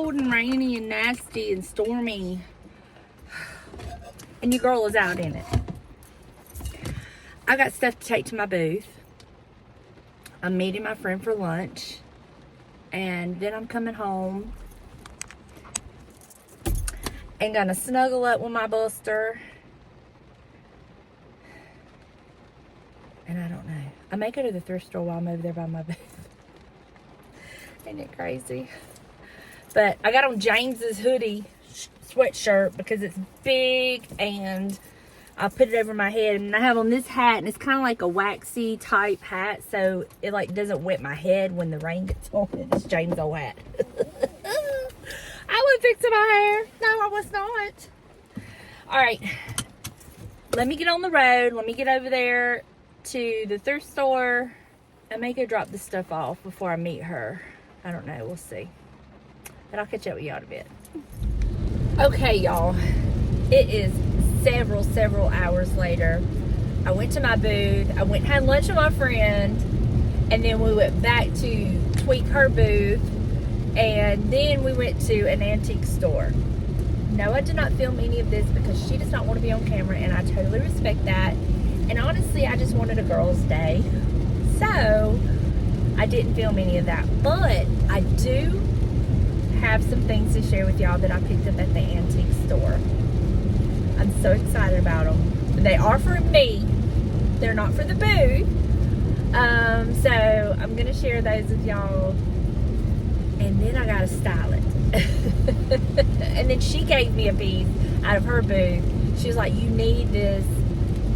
cold and rainy and nasty and stormy. And your girl is out in it. I got stuff to take to my booth. I'm meeting my friend for lunch. And then I'm coming home and gonna snuggle up with my buster. And I don't know. I may go to the thrift store while I'm over there by my booth. Ain't it crazy? But I got on James's hoodie sweatshirt because it's big and I put it over my head, and I have on this hat, and it's kind of like a waxy type hat, so it like doesn't wet my head when the rain gets on it. It's James' old hat. I was fixing my hair. No, I was not. All right, let me get on the road. Let me get over there to the thrift store. I may go drop this stuff off before I meet her. I don't know. We'll see. But I'll catch up with y'all in a bit. Okay, y'all. It is several hours later. I went to my booth. I went and had lunch with my friend. And then we went back to tweak her booth. And then we went to an antique store. No, I did not film any of this because she does not want to be on camera. And I totally respect that. And honestly, I just wanted a girl's day. So, I didn't film any of that. But I do have some things to share with y'all that I picked up at the antique store. I'm so excited about them. They are for me. They're not for the booth. So I'm gonna share those with y'all. And then I gotta style it. And then she gave me a piece out of her booth. She was like, you need this.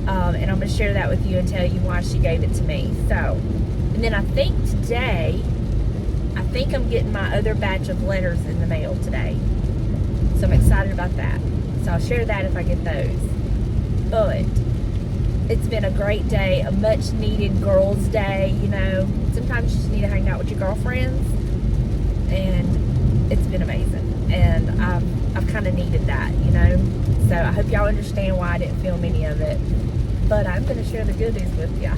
And I'm gonna share that with you and tell you why she gave it to me. So, and then I think today, I'm getting my other batch of letters in the mail today. So I'm excited about that. So I'll share that if I get those. But it's been a great day, a much needed girls' day, you know. Sometimes you just need to hang out with your girlfriends. And it's been amazing. And I've kind of needed that, you know. So I hope y'all understand why I didn't film any of it. But I'm going to share the goodies with you.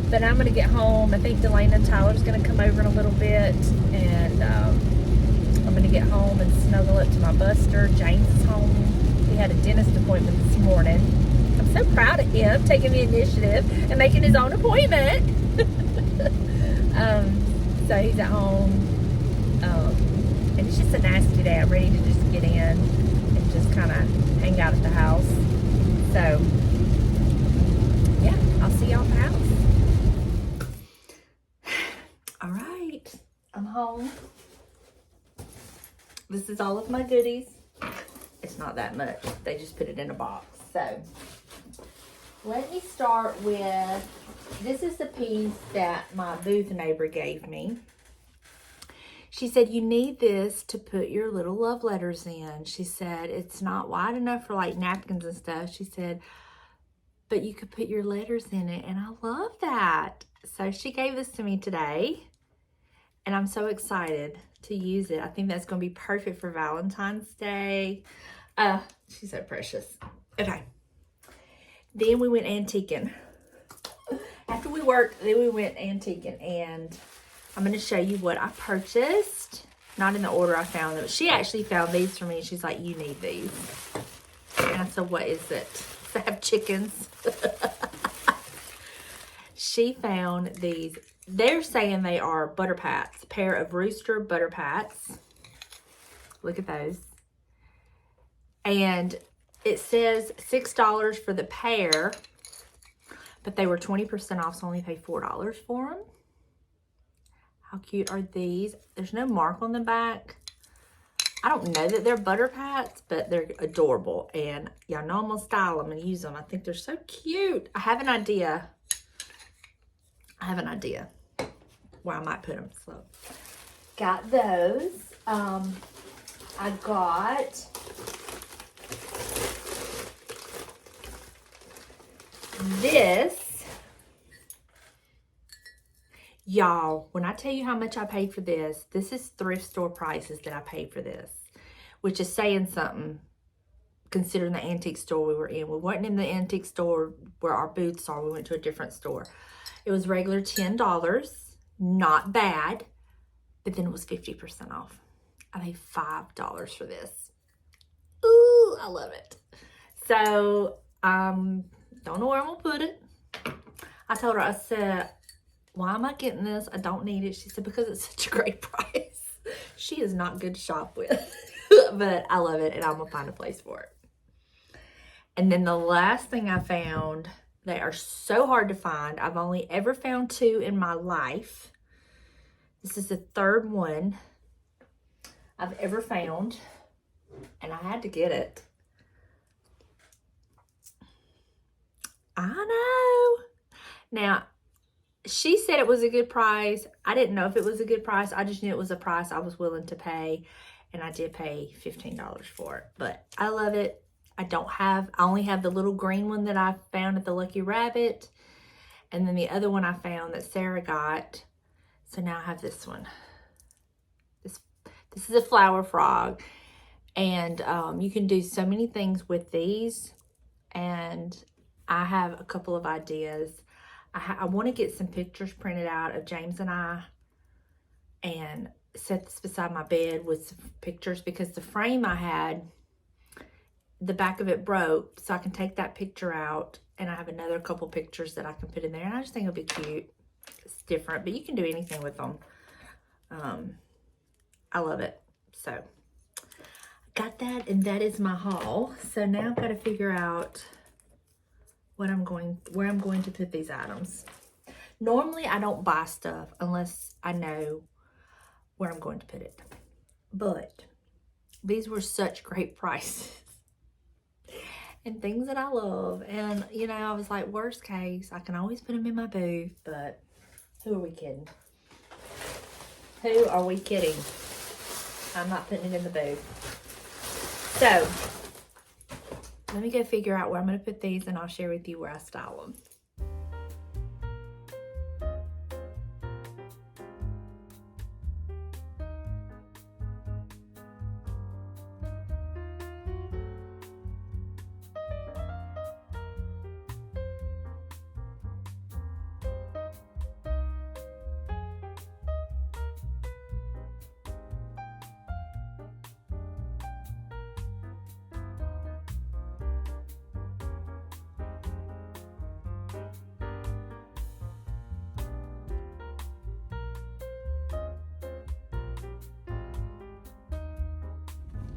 But I'm going to get home. I think Delana and Tyler's going to come over in a little bit. And I'm going to get home and snuggle up to my buster. James is home. He had a dentist appointment this morning. I'm so proud of him taking the initiative and making his own appointment. So he's at home. And it's just a nasty day. I'm ready to just get in and just kind of hang out at the house. So, yeah, I'll see y'all at the house. All right, I'm home. This is all of my goodies. It's not that much. They just put it in a box. So, let me start with, this is the piece that my booth neighbor gave me. She said, you need this to put your little love letters in. She said, it's not wide enough for like napkins and stuff. She said, but you could put your letters in it. And I love that. So she gave this to me today. And I'm so excited to use it. I think that's going to be perfect for Valentine's Day. She's so precious. Okay. Then we went antiquing. After we worked, then we went antiquing. And I'm going to show you what I purchased. Not in the order I found them. She actually found these for me. She's like, you need these. And I said, what is it? I have chickens. She found these. They're saying they are butter pats. A pair of rooster butter pats. Look at those. And it says $6 for the pair. But they were 20% off, so I only paid $4 for them. How cute are these? There's no mark on the back. I don't know that they're butter pats, but they're adorable. And y'all know I'm going to style them and use them. I think they're so cute. I have an idea. Where I might put them. So, got those. I got this. Y'all, when I tell you how much I paid for this, this is thrift store prices that I paid for this, which is saying something considering the antique store we were in. We weren't in the antique store where our booths are. We went to a different store. It was regular $10, not bad, but then it was 50% off. I paid $5 for this. Ooh, I love it. So, don't know where I'm gonna put it. I told her, I said, why am I getting this? I don't need it. She said, because it's such a great price. She is not good to shop with, but I love it and I'm gonna find a place for it. And then the last thing I found, they are so hard to find. I've only ever found 2 in my life. This is the 3rd one I've ever found, and I had to get it. I know. Now, she said it was a good price. I didn't know if it was a good price. I just knew it was a price I was willing to pay, and I did pay $15 for it. But I love it. I only have the little green one that I found at the Lucky Rabbit, and then the other one I found that Sarah got. So now I have this one. This is a flower frog, and you can do so many things with these, and I have a couple of ideas. I want to get some pictures printed out of James and I and set this beside my bed with some pictures, because the frame I had, the back of it broke, so I can take that picture out, and I have another couple pictures that I can put in there, and I just think it'll be cute. It's different, but you can do anything with them. I love it. So got that, and that is my haul. So now I've got to figure out where I'm going to put these items. Normally I don't buy stuff unless I know where I'm going to put it, but these were such great prices and things that I love. And you know, I was like, worst case, I can always put them in my booth, but who are we kidding? Who are we kidding? I'm not putting it in the booth. So let me go figure out where I'm going to put these, and I'll share with you where I style them.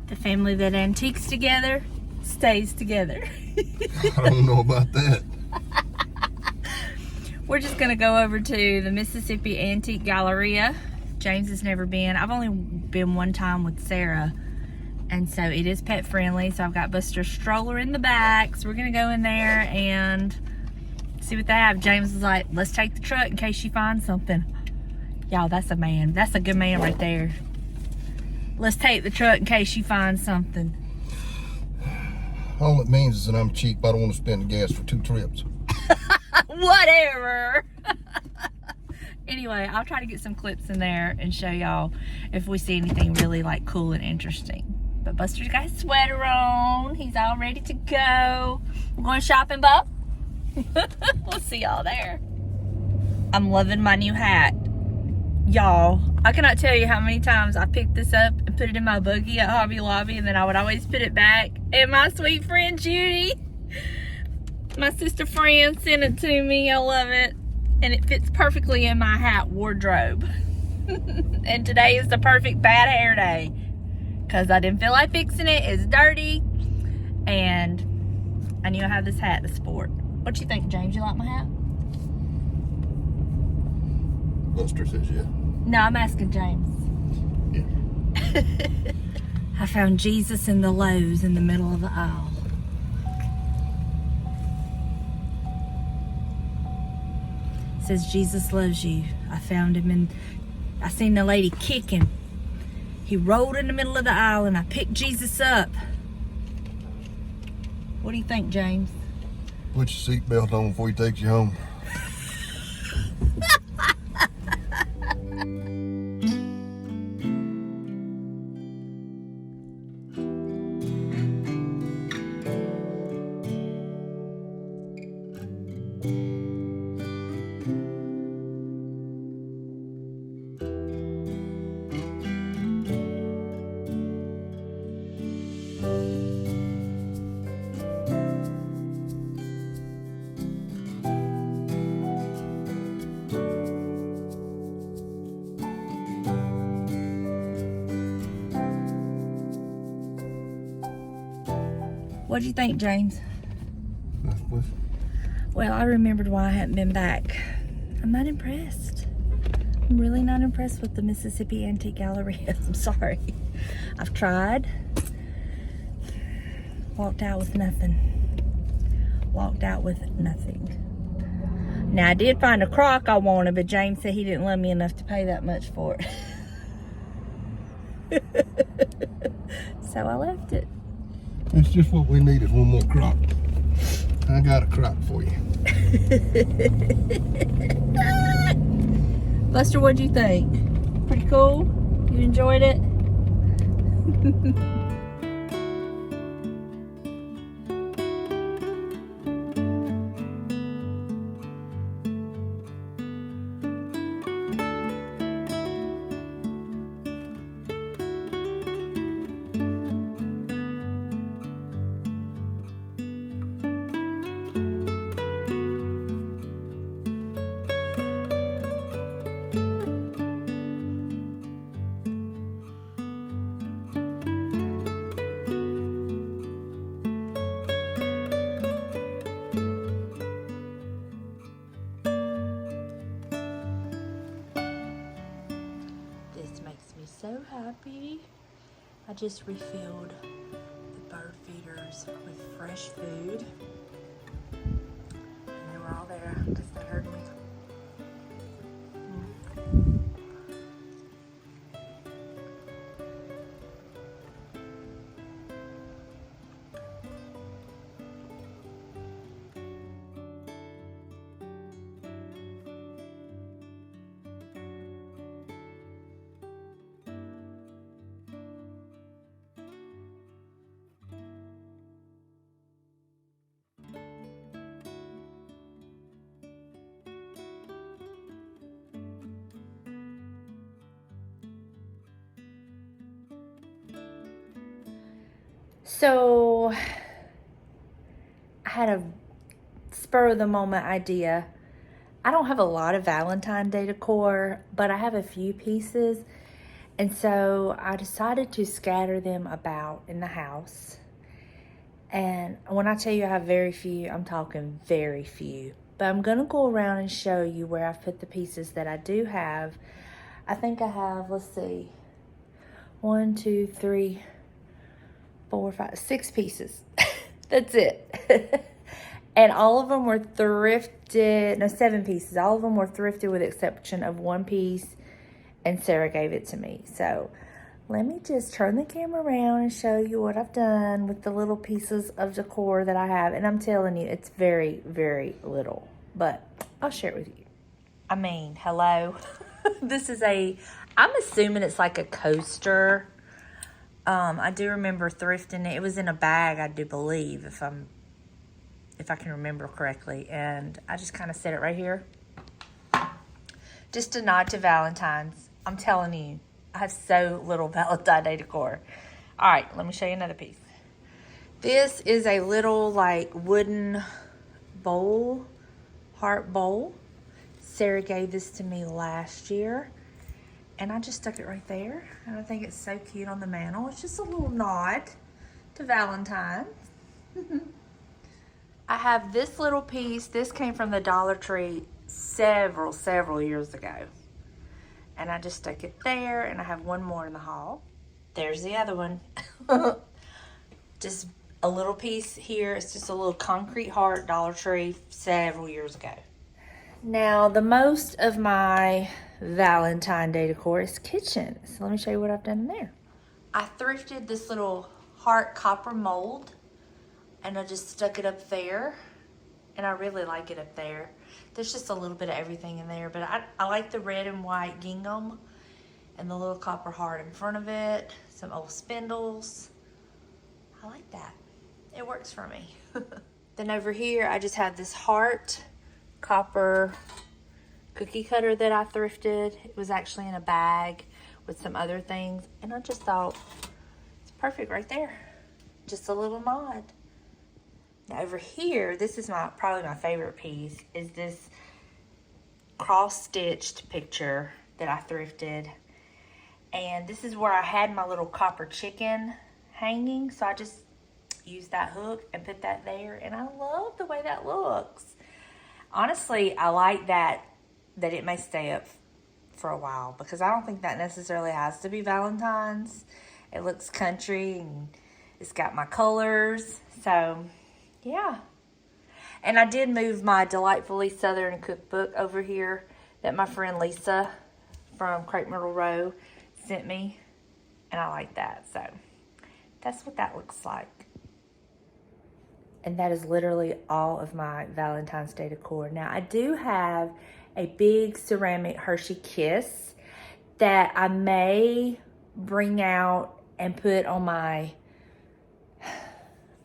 The family that antiques together stays together. I don't know about that. We're just gonna go over to the Mississippi Antique Galleria. James has never been. I've only been one time with Sarah, and so it is pet friendly. So I've got Buster's stroller in the back, so we're gonna go in there and see what they have. James was like, let's take the truck in case she finds something. Y'all, that's a man. That's a good man right there. Let's take the truck in case she finds something. All it means is that I'm cheap. I don't want to spend the gas for 2 trips. Whatever. Anyway, I'll try to get some clips in there and show y'all if we see anything really like cool and interesting. But Buster's got his sweater on. He's all ready to go. We're going shopping, Bob. We'll see y'all there. I'm loving my new hat. Y'all, I cannot tell you how many times I picked this up and put it in my buggy at Hobby Lobby, and then I would always put it back. And my sweet friend Judy, my sister friend, sent it to me. I love it. And it fits perfectly in my hat wardrobe. And today is the perfect bad hair day, because I didn't feel like fixing it. It's dirty. And I knew I had this hat to sport. What you think, James? You like my hat? Buster says yeah. No, I'm asking James. Yeah. I found Jesus in the Lowe's in the middle of the aisle. It says Jesus loves you. I found him and I seen the lady kicking. He rolled in the middle of the aisle and I picked Jesus up. What do you think, James? Put your seatbelt on before he takes you home. What'd you think, James? That's what. Well, I remembered why I hadn't been back. I'm not impressed. I'm really not impressed with the Mississippi Antique Gallery. I'm sorry. I've tried. Walked out with nothing. Walked out with nothing. Now, I did find a crock I wanted, but James said he didn't love me enough to pay that much for it. So I left it. It's just what we needed, one more crock. I got a crock for you. Buster, what'd you think? Pretty cool? You enjoyed it? So happy. I just refilled the bird feeders with fresh food, and they were all there because they heard me. So I had a spur of the moment idea. I don't have a lot of Valentine Day decor, but I have a few pieces. And so I decided to scatter them about in the house. And when I tell you I have very few, I'm talking very few. But I'm gonna go around and show you where I've put the pieces that I do have. I think I have, let's see, 1, 2, 3, 4, 5, 6 pieces. That's it. And all of them were thrifted, no, 7 pieces. All of them were thrifted with the exception of 1 piece, and Sarah gave it to me. So let me just turn the camera around and show you what I've done with the little pieces of decor that I have. And I'm telling you, it's very, very little, but I'll share it with you. I mean, hello. This is I'm assuming it's like a coaster. I do remember thrifting it. It was in a bag, I do believe, if I can remember correctly. And I just kind of set it right here. Just a nod to Valentine's. I'm telling you, I have so little Valentine Day decor. All right, let me show you another piece. This is a little like wooden bowl, heart bowl. Sarah gave this to me last year. And I just stuck it right there. And I think it's so cute on the mantle. It's just a little nod to Valentine's. I have this little piece. This came from the Dollar Tree several years ago. And I just stuck it there. And I have one more in the hall. There's the other one. Just a little piece here. It's just a little concrete heart, Dollar Tree, several years ago. Now, the most of my Valentine Day decor is kitchen. So let me show you what I've done there. I thrifted this little heart copper mold, and I just stuck it up there, and I really like it up there. There's just a little bit of everything in there, but I like the red and white gingham and the little copper heart in front of it, some old spindles. I like that. It works for me. Then over here, I just have this heart copper cookie cutter that I thrifted. It was actually in a bag with some other things, and I just thought it's perfect right there. Just a little nod. Now over here, this is probably my favorite piece, is this cross-stitched picture that I thrifted. And this is where I had my little copper chicken hanging, so I just use that hook and put that there. And I love the way that looks. Honestly, I like that it may stay up for a while, because I don't think that necessarily has to be Valentine's. It looks country and it's got my colors. So, yeah. And I did move my Delightfully Southern cookbook over here that my friend Lisa from Crepe Myrtle Row sent me. And I like that. So, that's what that looks like. And that is literally all of my Valentine's Day decor. Now, I do have a big ceramic Hershey Kiss that I may bring out and put on my,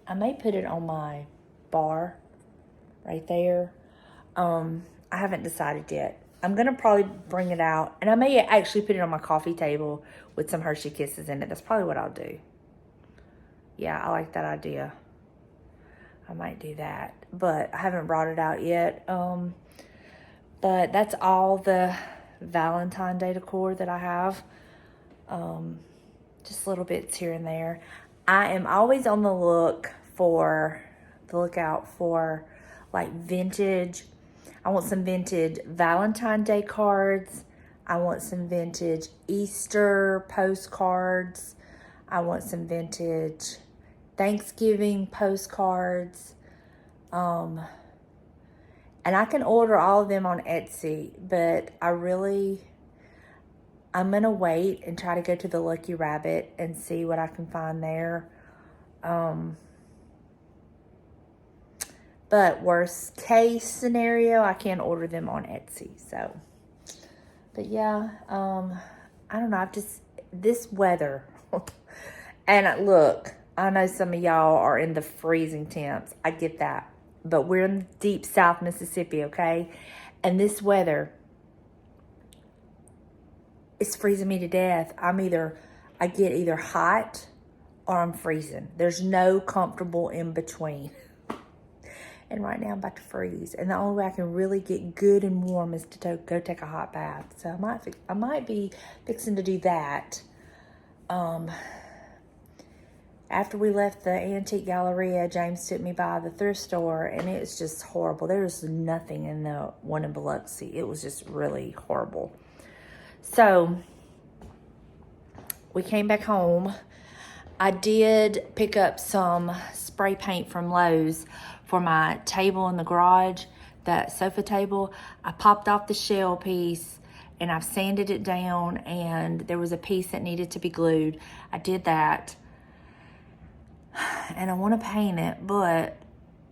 I may put it on my bar right there. I haven't decided yet. I'm going to probably bring it out, and I may actually put it on my coffee table with some Hershey Kisses in it. That's probably what I'll do. Yeah, I like that idea. I might do that, but I haven't brought it out yet. But that's all the Valentine Day decor that I have. Just little bits here and there. I am always on the lookout for like vintage. I want some vintage Valentine Day cards. I want some vintage Easter postcards. I want some vintage Thanksgiving postcards. And I can order all of them on Etsy, but I'm going to wait and try to go to the Lucky Rabbit and see what I can find there. But worst case scenario, I can order them on Etsy. So, but yeah, I don't know. This weather. And look, I know some of y'all are in the freezing temps. I get that. But we're in deep South Mississippi, okay? And this weather is freezing me to death. I get either hot or I'm freezing. There's no comfortable in between. And right now I'm about to freeze. And the only way I can really get good and warm is to go take a hot bath. So I might be fixing to do that. After we left the Antique Galleria, James took me by the thrift store, and it's just horrible. There's nothing in the one in Biloxi. It was just really horrible. So we came back home. I did pick up some spray paint from Lowe's for my table in the garage, that sofa table. I popped off the shell piece and I've sanded it down, and there was a piece that needed to be glued. I did that. And I want to paint it, but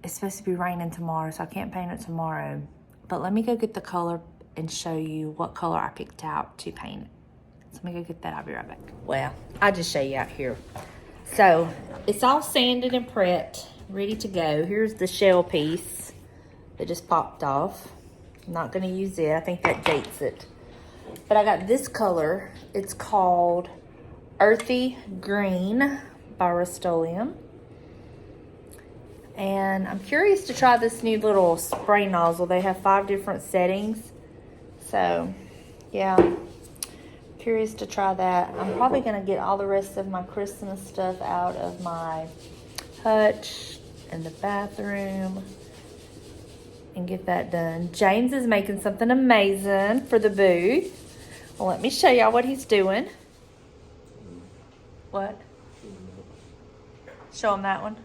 it's supposed to be raining tomorrow, so I can't paint it tomorrow. But let me go get the color and show you what color I picked out to paint it. So let me go get that. I'll be right back. Well, I'll just show you out here. So it's all sanded and prepped, ready to go. Here's the shell piece that just popped off. I'm not going to use it. I think that dates it. But I got this color. It's called Earthy Green by Rust-Oleum. And I'm curious to try this new little spray nozzle. They have 5 different settings. So, yeah. Curious to try that. I'm probably going to get all the rest of my Christmas stuff out of my hutch and the bathroom and get that done. James is making something amazing for the booth. Well, let me show y'all what he's doing. What? Show him that one.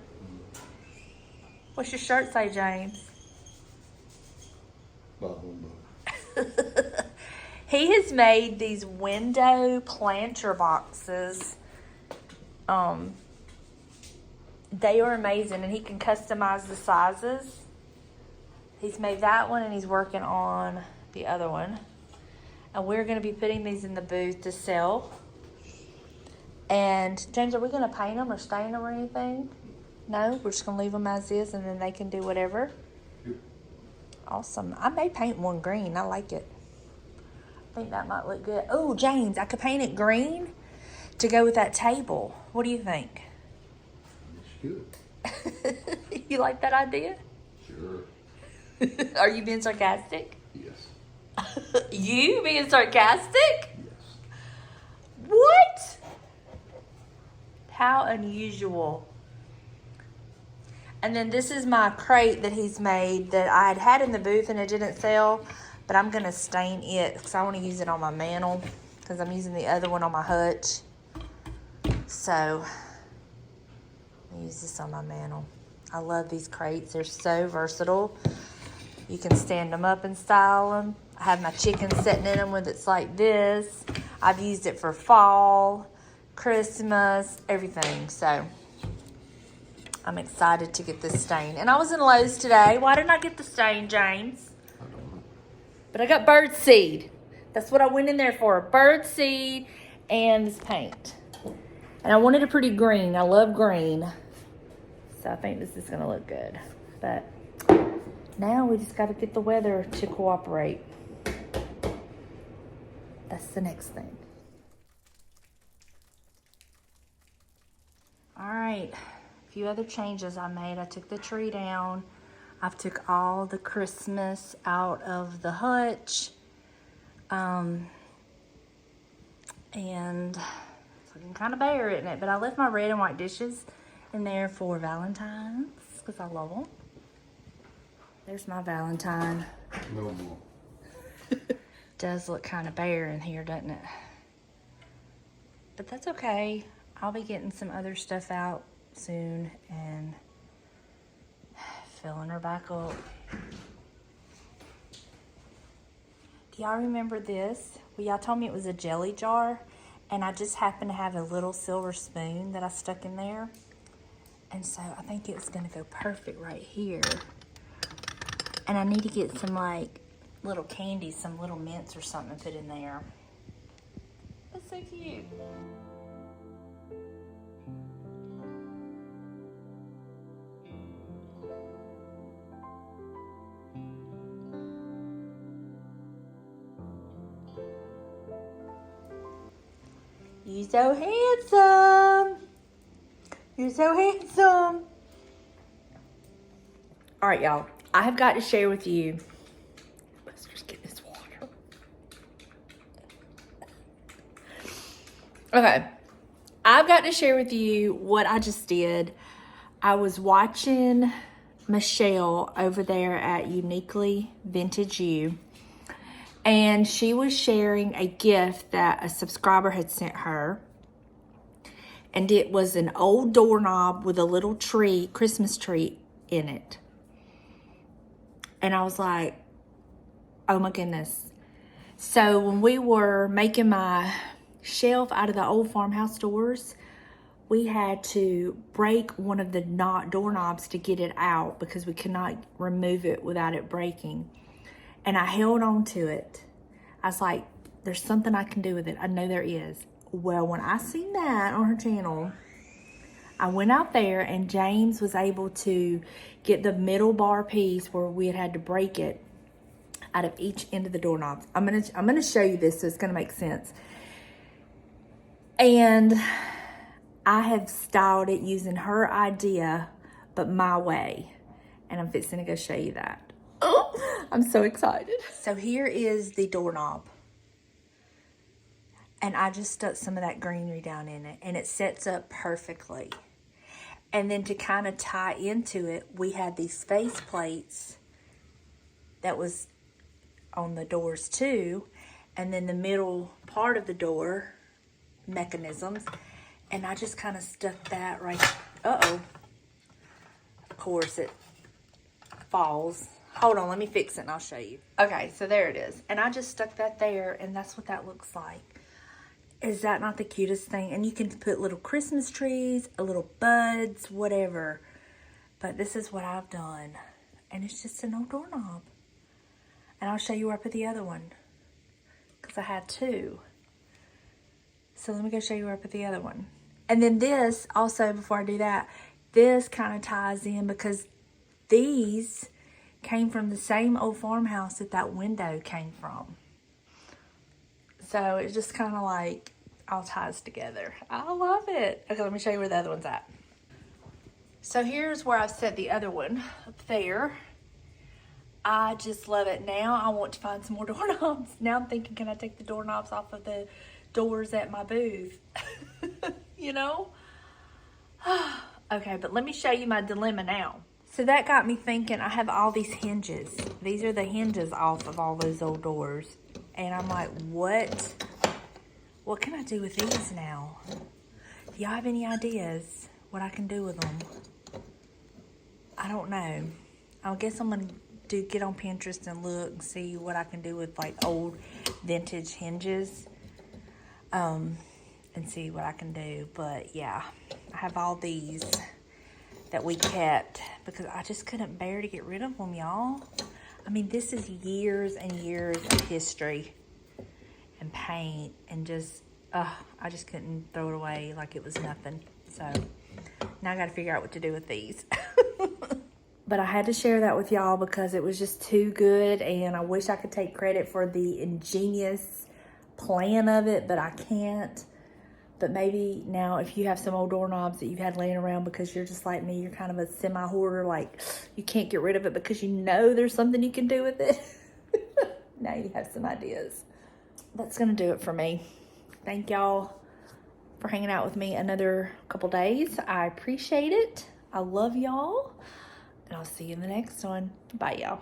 What's your shirt say, James? He has made these window planter boxes. They are amazing, and he can customize the sizes. He's made that one, and he's working on the other one. And we're going to be putting these in the booth to sell. And James, are we going to paint them or stain them or anything? No, we're just going to leave them as is, and then they can do whatever. Yep. Awesome. I may paint one green. I like it. I think that might look good. Oh, James, I could paint it green to go with that table. What do you think? It's good. You like that idea? Sure. Are you being sarcastic? Yes. You being sarcastic? Yes. What? How unusual. And then this is my crate that he's made that I had in the booth and it didn't sell. But I'm going to stain it because I want to use it on my mantle because I'm using the other one on my hutch. So, I'll use this on my mantle. I love these crates. They're so versatile. You can stand them up and style them. I have my chicken sitting in them with it's like this. I've used it for fall, Christmas, everything. So, I'm excited to get this stain. And I was in Lowe's today. Why didn't I get the stain, James? But I got bird seed. That's what I went in there for. Bird seed and this paint. And I wanted a pretty green. I love green. So I think this is going to look good. But now we just got to get the weather to cooperate. That's the next thing. All right. A few other changes I made. I took the tree down. I've took all the Christmas out of the hutch. And it's looking kind of bare, isn't it? But I left my red and white dishes in there for Valentine's because I love them. There's my Valentine. No more. Does look kind of bare in here, doesn't it? But that's okay. I'll be getting some other stuff out soon and filling her back up. Do y'all remember this? Well, y'all told me it was a jelly jar, and I just happened to have a little silver spoon that I stuck in there. And so I think it's gonna go perfect right here. And I need to get some like little candy, some little mints or something to put in there. That's so cute. You so handsome. You're so handsome. All right, y'all. I have got to share with you. Let's just get this water. Okay. I've got to share with you what I just did. I was watching Michelle over there at Youniquely Vintage You. And she was sharing a gift that a subscriber had sent her. And it was an old doorknob with a little tree, Christmas tree in it. And I was like, oh my goodness. So when we were making my shelf out of the old farmhouse doors, we had to break one of the doorknobs to get it out because we could not remove it without it breaking. And I held on to it. I was like, there's something I can do with it. I know there is. Well, when I seen that on her channel, I went out there and James was able to get the middle bar piece where we had to break it out of each end of the doorknobs. I'm gonna show you this so it's gonna make sense. And I have styled it using her idea, but my way. And I'm fixing to go show you that. Oh, I'm so excited. So here is the doorknob. And I just stuck some of that greenery down in it. And it sets up perfectly. And then to kind of tie into it, we had these face plates that was on the doors too. And then the middle part of the door mechanisms. And I just kind of stuck that right. Uh-oh. Of course, it falls. Hold on, let me fix it and I'll show you. Okay, so there it is. And I just stuck that there, and that's what that looks like. Is that not the cutest thing? And you can put little Christmas trees, a little buds, whatever. But this is what I've done. And it's just an old doorknob. And I'll show you where I put the other one. Because I had two. So let me go show you where I put the other one. And then this, also, before I do that, this kind of ties in because these came from the same old farmhouse that window came from. So it just kind of like all ties together. I love it. Okay, let me show you where the other one's at. So here's where I've set the other one up there. I just love it. Now I want to find some more doorknobs. Now I'm thinking, can I take the doorknobs off of the doors at my booth? You know? Okay, but let me show you my dilemma now. So that got me thinking, I have all these hinges. These are the hinges off of all those old doors. And I'm like, what can I do with these now? Do y'all have any ideas what I can do with them? I don't know. I guess I'm going to get on Pinterest and look and see what I can do with like old vintage hinges. And see what I can do. But yeah, I have all these that we kept because I just couldn't bear to get rid of them, y'all. I mean, this is years and years of history and paint and just, I just couldn't throw it away like it was nothing. So now I got to figure out what to do with these. But I had to share that with y'all because it was just too good, and I wish I could take credit for the ingenious plan of it, but I can't. But maybe now if you have some old doorknobs that you've had laying around because you're just like me, you're kind of a semi-hoarder, like you can't get rid of it because you know there's something you can do with it. Now you have some ideas. That's going to do it for me. Thank y'all for hanging out with me another couple days. I appreciate it. I love y'all. And I'll see you in the next one. Bye, y'all.